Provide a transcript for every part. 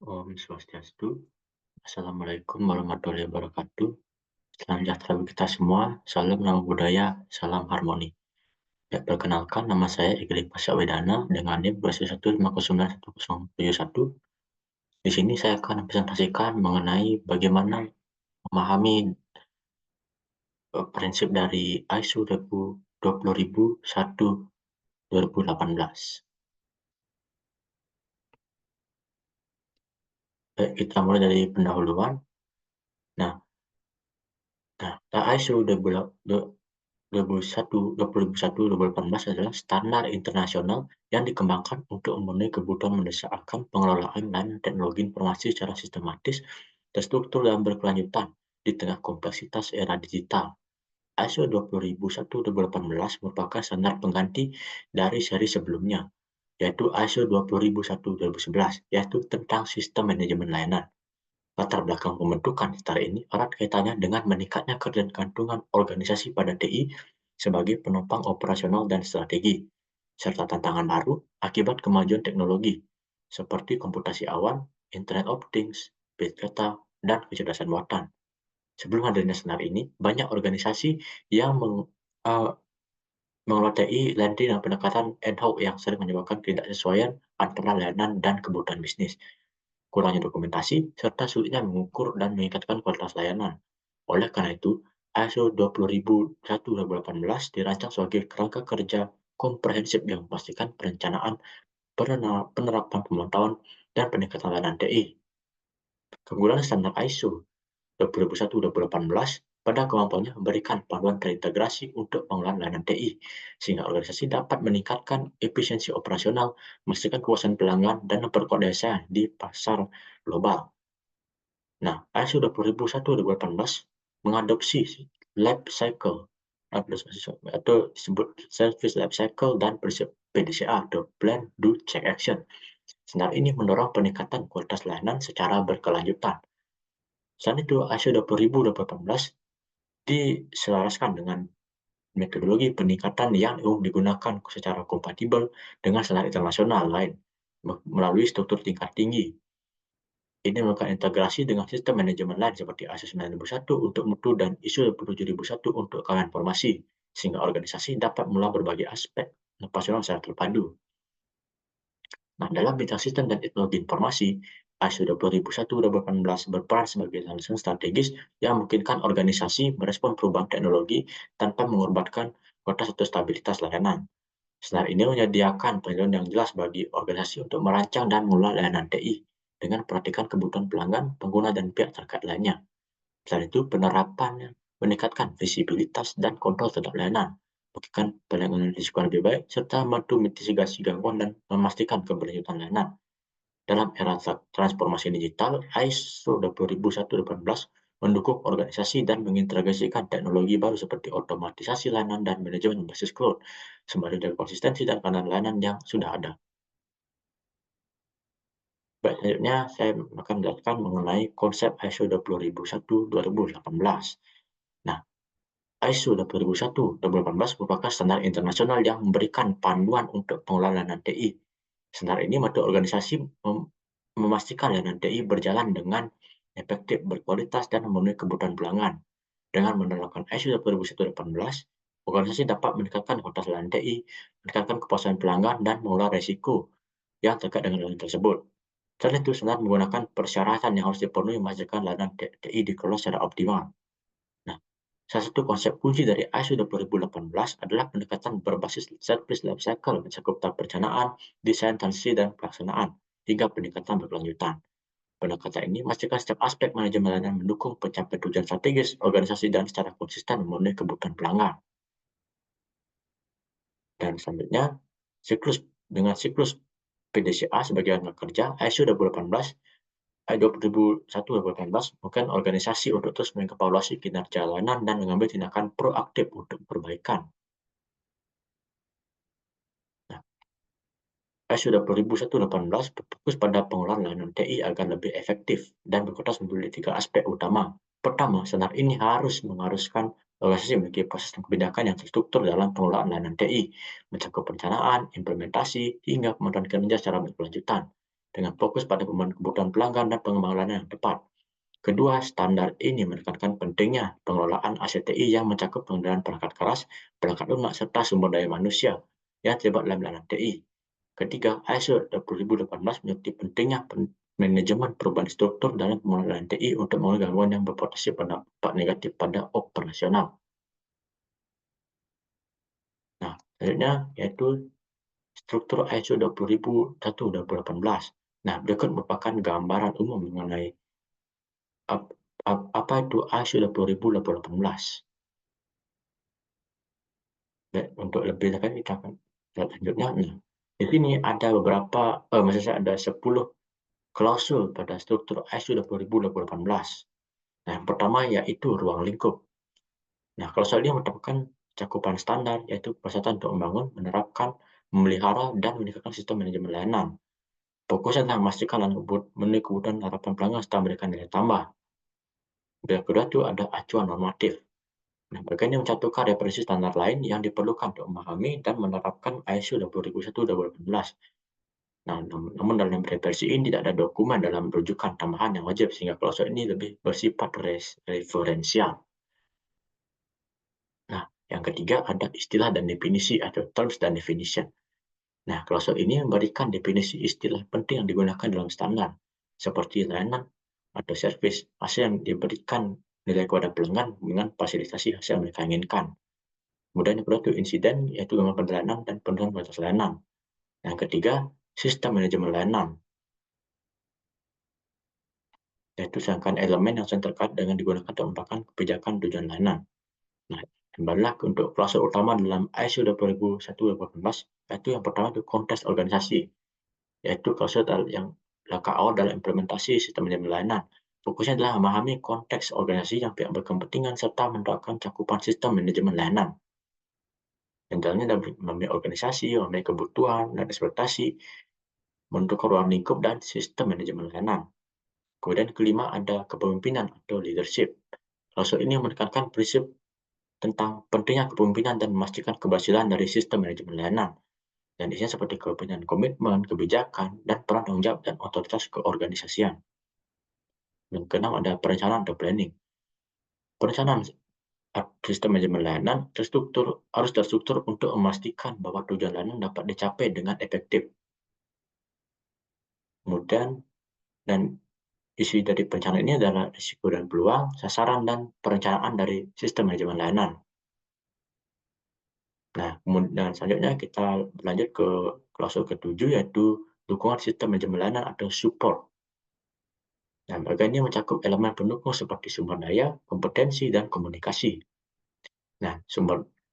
Om Swastiastu. Assalamualaikum warahmatullahi wabarakatuh. Salam sejahtera bagi kita semua. Salam nama budaya, salam harmoni. Ya, perkenalkan nama saya Igrik Pasyawedana dengan NIM 211509171. Di sini saya akan presentasikan mengenai bagaimana memahami prinsip dari ISO 20001 2018. Baik, kita mulai dari pendahuluan. Nah, ISO 2001-2018 adalah standar internasional yang dikembangkan untuk memenuhi kebutuhan mendesak akan pengelolaan layanan teknologi informasi secara sistematis, terstruktur, dan berkelanjutan di tengah kompleksitas era digital. ISO 20001-2018 merupakan standar pengganti dari seri sebelumnya, yaitu ISO 20001-2011, yaitu tentang sistem manajemen layanan. Latar belakang pembentukan standar ini erat kaitannya dengan meningkatnya ketergantungan organisasi pada TI sebagai penopang operasional dan strategi, serta tantangan baru akibat kemajuan teknologi seperti komputasi awan, Internet of Things, Big Data, dan kecerdasan buatan. Sebelum hadirnya standar ini, banyak organisasi yang mengelola TI landing dengan pendekatan ad hoc yang sering menyebabkan ketidaksesuaian antara layanan dan kebutuhan bisnis, kurangnya dokumentasi, serta sulitnya mengukur dan meningkatkan kualitas layanan. Oleh karena itu, ISO 20001-2018 dirancang sebagai kerangka kerja komprehensif yang memastikan perencanaan, penerapan pemantauan, dan peningkatan layanan TI. Keunggulan standar ISO 2001-2018 pada kemampuannya memberikan panduan terintegrasi untuk pengelolaan layanan TI, sehingga organisasi dapat meningkatkan efisiensi operasional, memastikan kepuasan pelanggan, dan memperkoordinasikan di pasar global. Nah, ISO 20001-2018 mengadopsi life cycle atau disebut service life cycle dan prinsip PDCA atau Plan, Do, Check, Action. Standar ini mendorong peningkatan kualitas layanan secara berkelanjutan. Selain itu, ISO 20018 diselaraskan dengan metodologi peningkatan yang umum digunakan secara kompatibel dengan standar internasional lain melalui struktur tingkat tinggi. Ini melakukan integrasi dengan sistem manajemen lain seperti ISO 9001 untuk mutu dan ISO 27001 untuk keamanan informasi, sehingga organisasi dapat mengelola berbagai aspek operasional secara terpadu. Nah, dalam bidang sistem dan teknologi informasi, ISO 20001-2018 berperan sebagai landasan strategis yang memungkinkan organisasi merespon perubahan teknologi tanpa mengorbankan kualitas atau stabilitas layanan. Standar ini menyediakan panduan yang jelas bagi organisasi untuk merancang dan mengelola layanan TI dengan perhatikan kebutuhan pelanggan, pengguna, dan pihak terkait lainnya. Selain itu, penerapannya meningkatkan visibilitas dan kontrol terhadap layanan, memberikan pelayanan risiko lebih baik, serta membantu mitigasi gangguan dan memastikan keberlanjutan layanan. Dalam era transformasi digital, ISO 20001-2018 mendukung organisasi dan mengintegrasikan teknologi baru seperti otomatisasi layanan dan manajemen berbasis cloud, sembari menjaga konsistensi dan keamanan layanan yang sudah ada. Baik, selanjutnya saya akan menjelaskan mengenai konsep ISO 20001-2018. Nah, ISO 20001-2018 merupakan standar internasional yang memberikan panduan untuk pengelolaan layanan TI. Standar ini membantu organisasi memastikan layanan TI berjalan dengan efektif, berkualitas, dan memenuhi kebutuhan pelanggan. Dengan menerapkan ISO 20001-2018, organisasi dapat meningkatkan kualitas layanan TI, meningkatkan kepuasan pelanggan, dan mengelola risiko yang terkait dengan layanan tersebut. Selain itu, standar menggunakan persyaratan yang harus dipenuhi memastikan layanan TI dikelola secara optimal. Nah, salah satu konsep kunci dari ISO 2018 adalah pendekatan berbasis service life cycle mencakup tahap perencanaan, desain, transisi, dan pelaksanaan, hingga peningkatan berkelanjutan. Pendekatan ini memastikan setiap aspek manajemen layanan mendukung pencapaian tujuan strategis organisasi dan secara konsisten memenuhi kebutuhan pelanggan. Dan selanjutnya, siklus PDCA sebagai alat kerja ISO 2018 2001-2018 bukan organisasi untuk terus mengevaluasi kinerja layanan dan mengambil tindakan proaktif untuk perbaikan. Nah, ISO 20001-18 berfokus pada pengelolaan layanan TI agar lebih efektif dan berkualitas melalui 3 aspek utama. Pertama, standar ini harus mengharuskan organisasi memiliki proses kebijakan yang terstruktur dalam pengelolaan layanan TI, mencakup perencanaan, implementasi, hingga pemantauan kinerja secara berkelanjutan. dengan fokus pada pemenuhan kebutuhan pelanggan dan pengembangan layanan yang tepat. Kedua, standar ini menekankan pentingnya pengelolaan ACTI yang mencakup pengendalian perangkat keras, perangkat lunak, serta sumber daya manusia yang terlibat dalam layanan TI. Ketiga, ISO 20018 menyoroti pentingnya manajemen perubahan struktur dalam pengelolaan TI untuk mengurangi gangguan yang berpotensi berdampak negatif pada operasional. Nah, selanjutnya yaitu struktur ISO 20001-2018. Nah, berikut merupakan gambaran umum mengenai apa itu ISO 20018. Baik, untuk lebih lanjut kita akan lihat selanjutnya. Nah, di sini ada beberapa, maksud saya ada 10 klausul pada struktur ISO 20018. Nah, yang pertama yaitu ruang lingkup. Nah, klausul ini merupakan cakupan standar, yaitu persyaratan untuk membangun, menerapkan, memelihara, dan meningkatkan sistem manajemen layanan. Fokusnya adalah memastikan layanan memenuhi kebutuhan harapan pelanggan serta memberikan nilai tambah. Yang kedua itu ada acuan normatif. Nah, mereka ini mencantumkan referensi standar lain yang diperlukan untuk memahami dan menerapkan ISO 20001-2018. Nah, namun dalam referensi ini tidak ada dokumen dalam rujukan tambahan yang wajib, sehingga klausul ini lebih bersifat referensial. Nah, yang ketiga ada istilah dan definisi atau terms dan definition. Nah, klausul ini memberikan definisi istilah penting yang digunakan dalam standar, seperti layanan atau servis hasil yang diberikan nilai kepada pelanggan dengan fasilitasi hasil yang mereka inginkan. Kemudian yang kedua itu insiden, yaitu gangguan pada layanan dan penurunan kualitas layanan. Yang ketiga, sistem manajemen layanan, yaitu serangkaian elemen yang sering terkait dengan digunakan untuk melakukan kebijakan tujuan layanan. Nah, kembalilah untuk klausul utama dalam ISO 20001-2018, yaitu yang pertama itu konteks organisasi, yaitu klausul yang langkah awal dalam implementasi sistem manajemen layanan. Fokusnya adalah memahami konteks organisasi yang pihak berkepentingan serta menerapkan cakupan sistem manajemen layanan. Yang dalamnya dalam memahami organisasi, memahami kebutuhan dan ekspektasi, menentukan ruang lingkup dan sistem manajemen layanan. Kemudian kelima ada kepemimpinan atau leadership. Klausul ini menekankan prinsip tentang pentingnya kepemimpinan dan memastikan keberhasilan dari sistem manajemen layanan. Dan isinya seperti kepemimpinan komitmen, kebijakan, dan peran tanggung jawab dan otoritas keorganisasian. Yang keenam ada perencanaan atau planning. Perencanaan sistem manajemen layanan harus terstruktur untuk memastikan bahwa tujuan layanan dapat dicapai dengan efektif. Kemudian dan isi dari perencanaan ini adalah risiko dan peluang, sasaran, dan perencanaan dari sistem manajemen layanan. Nah, kemudian selanjutnya kita lanjut ke klausul ketujuh, yaitu dukungan sistem manajemen layanan atau support. Nah, bagian ini mencakup elemen pendukung seperti sumber daya, kompetensi, dan komunikasi. Nah,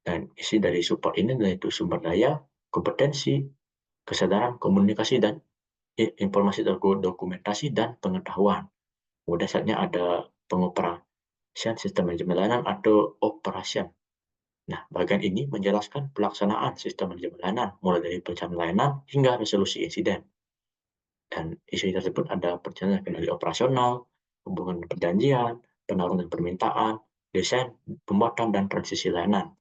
dan isi dari support ini yaitu sumber daya, kompetensi, kesadaran, komunikasi, dan informasi dokumentasi dan pengetahuan. Kemudian saatnya ada pengoperasian sistem manajemen layanan atau operation. Nah, bagian ini menjelaskan pelaksanaan sistem manajemen layanan, mulai dari perencanaan layanan hingga resolusi insiden. Dan isu tersebut ada perencanaan kendali operasional, hubungan perjanjian, penawaran dan permintaan, desain, pembuatan, dan transisi layanan.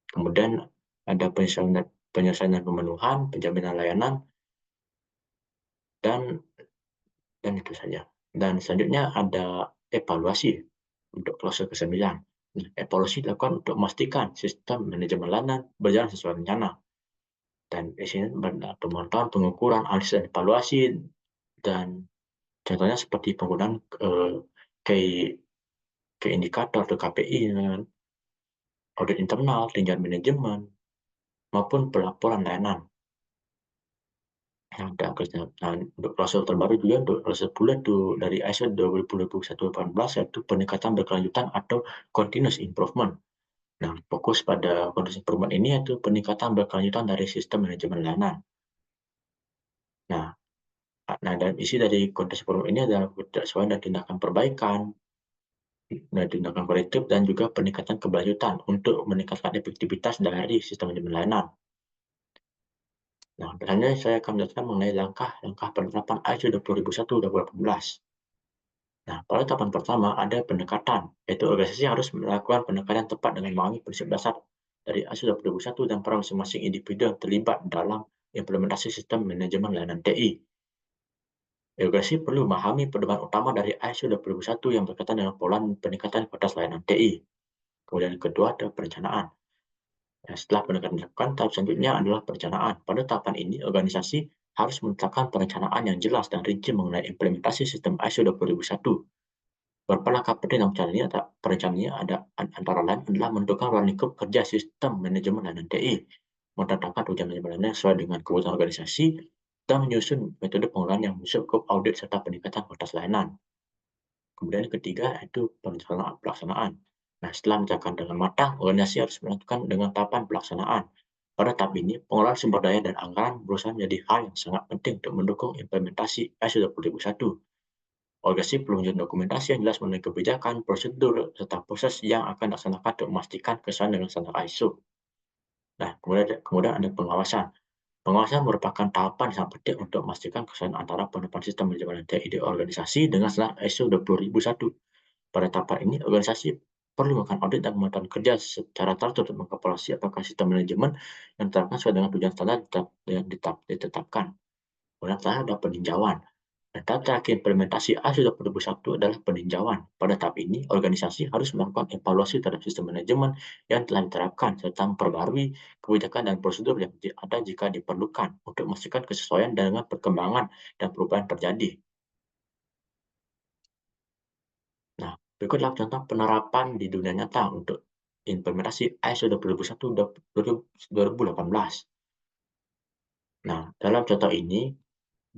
Kemudian ada penyelesaian dan pemenuhan, penjaminan layanan, dan itu saja. Dan selanjutnya ada evaluasi untuk klausul ke-9. Nah, evaluasi dilakukan untuk memastikan sistem manajemen layanan berjalan sesuai rencana. Dan isinya pemantauan, pengukuran, analisis, dan evaluasi, dan contohnya seperti penggunaan key indikator atau KPI, audit internal, tinjauan manajemen, maupun pelaporan layanan. Nah, untuk klausul terbaru juga untuk klausul 10 itu dari ISO 2021-18, yaitu peningkatan berkelanjutan atau continuous improvement. Nah, fokus pada continuous improvement ini yaitu peningkatan berkelanjutan dari sistem manajemen layanan. Nah, dan isi dari continuous improvement ini adalah kesesuaian dan tindakan perbaikan, dan tindakan korektif, dan juga peningkatan keberlanjutan untuk meningkatkan efektivitas dari sistem manajemen layanan. Nah, selanjutnya saya akan menjelaskan mengenai langkah-langkah penerapan ISO 20001-2018. Nah, pada tahapan pertama ada pendekatan, yaitu organisasi harus melakukan pendekatan yang tepat dengan memahami prinsip dasar dari ISO 20001 dan peran masing-masing individu yang terlibat dalam implementasi sistem manajemen layanan TI. Regulasi perlu memahami pedoman utama dari ISO 20001 yang berkaitan dengan pola peningkatan kualitas layanan TI. Kemudian yang kedua ada perencanaan. Nah, setelah pendekatan dilakukan, tahap selanjutnya adalah perencanaan. Pada tahapan ini, organisasi harus menetapkan perencanaan yang jelas dan rinci mengenai implementasi sistem ISO 20001. Beberapa langkah penting dalam perencanaannya ada antara lain adalah menentukan ruang lingkup kerja sistem manajemen layanan TI, menetapkan tujuan manajemen layanan sesuai dengan kebutuhan organisasi, dan menyusun metode pengelolaan yang mencakup audit serta peningkatan kualitas layanan. Kemudian yang ketiga itu perencanaan pelaksanaan. Nah, setelah menjalankan dengan matang, organisasi harus melakukan dengan tahapan pelaksanaan. Pada tahap ini, pengelolaan sumber daya dan anggaran berusaha menjadi hal yang sangat penting untuk mendukung implementasi ISO 20001. Organisasi perlu menyusun dokumentasi yang jelas mengenai kebijakan, prosedur, serta proses yang akan dilaksanakan untuk memastikan kesesuaian dengan standar ISO. Nah, kemudian ada pengawasan. Pengawasan merupakan tahapan yang sangat penting untuk memastikan kesesuaian antara penerapan sistem manajemen TI di organisasi dengan standar ISO 20001. Pada tahapan ini, organisasi perlu melakukan audit dan pemantauan kerja secara teratur untuk mengevaluasi apakah sistem manajemen yang diterapkan sesuai dengan tujuan standar yang ditetapkan. Kemudian selanjutnya ada peninjauan. Dan tahap terakhir implementasi ISO 20001 adalah peninjauan. Pada tahap ini, organisasi harus melakukan evaluasi terhadap sistem manajemen yang telah diterapkan serta memperbarui kebijakan dan prosedur yang ada jika diperlukan untuk memastikan kesesuaian dengan perkembangan dan perubahan terjadi. Nah, berikutlah contoh penerapan di dunia nyata untuk implementasi ISO 20001 2018. Nah, dalam contoh ini,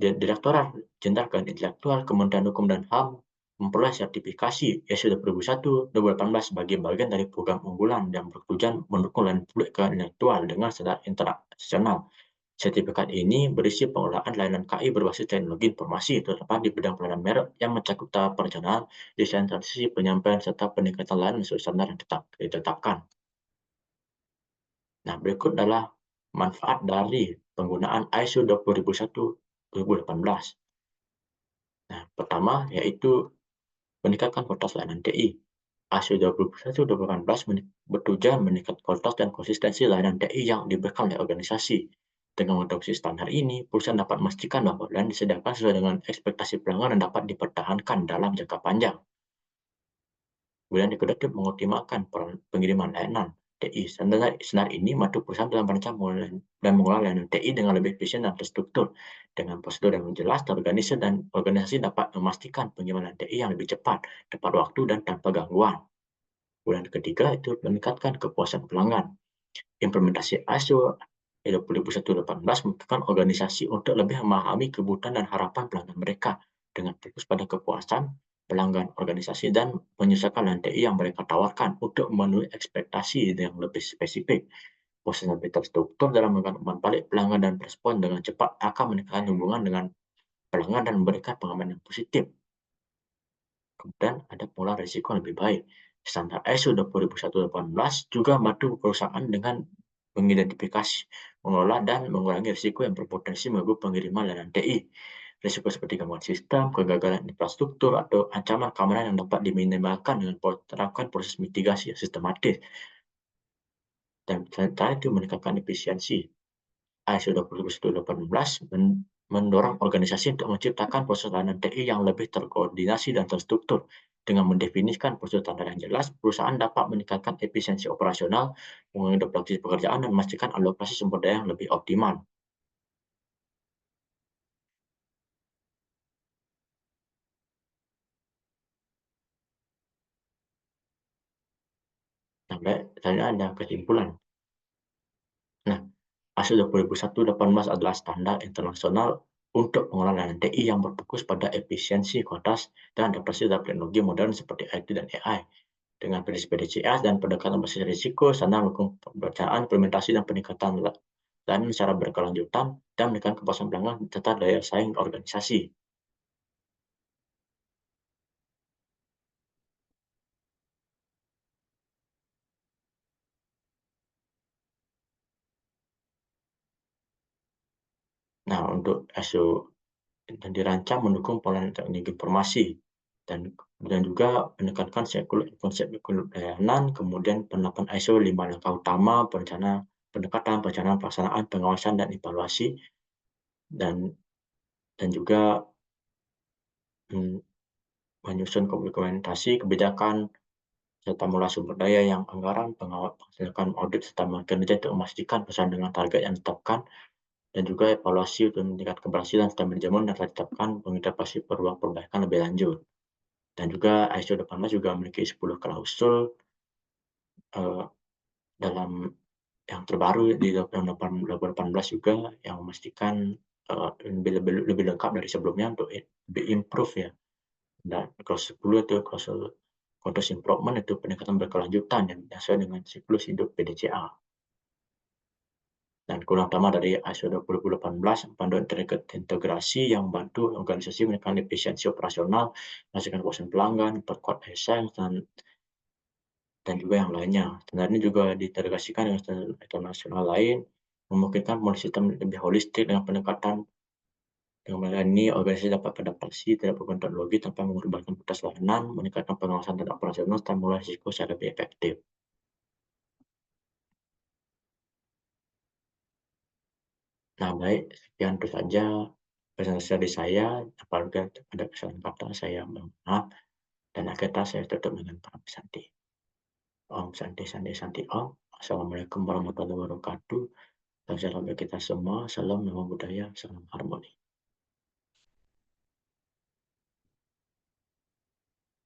Direktorat Jenderal Kekayaan Intelektual Kementerian Hukum dan HAM memperoleh sertifikasi ISO 2001 2018 sebagai bagian dari program unggulan yang bertujuan mendukung layanan publik kekayaan intelektual dengan standar internasional. Sertifikat ini berisi pengelolaan layanan KI berbasis teknologi informasi, terutama di bidang pelayanan merek yang mencakup tahap perencanaan, desain transisi, penyampaian, serta peningkatan layanan sesuai standar yang ditetapkan. Nah, berikut adalah manfaat dari penggunaan ISO 20001 2018. Nah, pertama yaitu meningkatkan kualitas layanan TI. ISO 20018 bertujuan meningkatkan kualitas dan konsistensi layanan TI yang diberikan oleh organisasi. Dengan mengadopsi standar ini, perusahaan dapat memastikan bahwa layanan disediakan sesuai dengan ekspektasi pelanggan dan dapat dipertahankan dalam jangka panjang. Kemudian yang kedua itu mengoptimalkan pengiriman layanan TI. Standar ini membantu perusahaan dalam merancang dan mengelola layanan TI dengan lebih efisien dan terstruktur. Dengan prosedur yang jelas, terorganisir, dan organisasi dapat memastikan pengiriman layanan TI yang lebih cepat, tepat waktu, dan tanpa gangguan. Kemudian yang ketiga itu meningkatkan kepuasan pelanggan. Implementasi ISO 20018 membutuhkan organisasi untuk lebih memahami kebutuhan dan harapan pelanggan mereka dengan fokus pada kepuasan pelanggan organisasi dan menyesuaikan LTI yang mereka tawarkan untuk memenuhi ekspektasi yang lebih spesifik. Proses yang lebih terstruktur dalam memberikan umpan balik pelanggan dan respon dengan cepat akan meningkatkan hubungan dengan pelanggan dan memberikan pengalaman yang positif. Kemudian ada pola risiko yang lebih baik. Standar ISO 20118 juga membantu perusahaan dengan mengidentifikasi, mengelola, dan mengurangi risiko yang berpotensi mengganggu pengiriman layanan TI. Risiko seperti gangguan sistem, kegagalan infrastruktur, atau ancaman keamanan yang dapat diminimalkan dengan menerapkan proses mitigasi yang sistematis. Dan terakhir itu meningkatkan efisiensi. ISO 20118 mendorong organisasi untuk menciptakan proses layanan TI yang lebih terkoordinasi dan terstruktur. Dengan mendefinisikan prosedur standar yang jelas, perusahaan dapat meningkatkan efisiensi operasional, mengurangi dupliksi pekerjaan, dan memastikan alokasi sumber daya yang lebih optimal. Sampai saya ada kesimpulan. Nah, ISO 20118 adalah standar internasional untuk pengelolaan TI yang berfokus pada efisiensi, kualitas, dan adaptasi terhadap teknologi modern seperti IT dan AI. Dengan prinsip PDCA dan pendekatan berbasis risiko, standar mendukung pembacaan, implementasi, dan peningkatan layanan secara berkelanjutan dan meningkatkan kepuasan pelanggan serta daya saing organisasi. Nah, untuk ISO dan dirancang mendukung penggunaan teknik informasi dan juga menekankan konsep layanan, kemudian penerapan ISO 5 langkah utama, pendekatan, perencanaan, pelaksanaan, pengawasan, dan evaluasi, dan dan juga mmm, menyusun dokumentasi kebijakan, serta mengolah sumber daya yang anggaran, menghasilkan audit serta kinerja untuk memastikan sesuai dengan target yang ditetapkan, dan juga evaluasi untuk meningkat keberhasilan serta manajemen yang telah ditetapkan, mengidentifikasi peluang perbaikan lebih lanjut. Dan juga ISO 18 juga memiliki 10 klausul, eee, dalam yang terbaru di tahun 2018 juga yang memastikan, lebih lengkap dari sebelumnya untuk lebih improve ya. Dan klausul 10 itu klausul continuous improvement itu peningkatan berkelanjutan yang sesuai dengan siklus hidup PDCA. Dan keundangan utama dari ISO 20018 panduan terintegrasi yang membantu organisasi menekan efisiensi operasional, menghasilkan kepuasan pelanggan, memperkuat e-sign, dan juga yang lainnya. Standar ini juga diintegrasikan dengan standar internasional lain, memungkinkan pembangunan sistem lebih holistik dengan pendekatan dengan melayani organisasi dapat beradaptasi terhadap perubahan teknologi tanpa mengorbankan kualitas layanan, meningkatkan pengawasan dan operasional, serta mengurangi risiko secara lebih efektif. Nah, baik, sekian itu saja presentasi dari saya. Apabila ada kesalahan kata, saya mohon maaf. Dan akhir kata saya tutup dengan Pak Santi. Om Santi Santi Santi Om. Assalamualaikum warahmatullahi wabarakatuh. Dan salam bagi kita semua. Salam nama budaya, salam harmoni.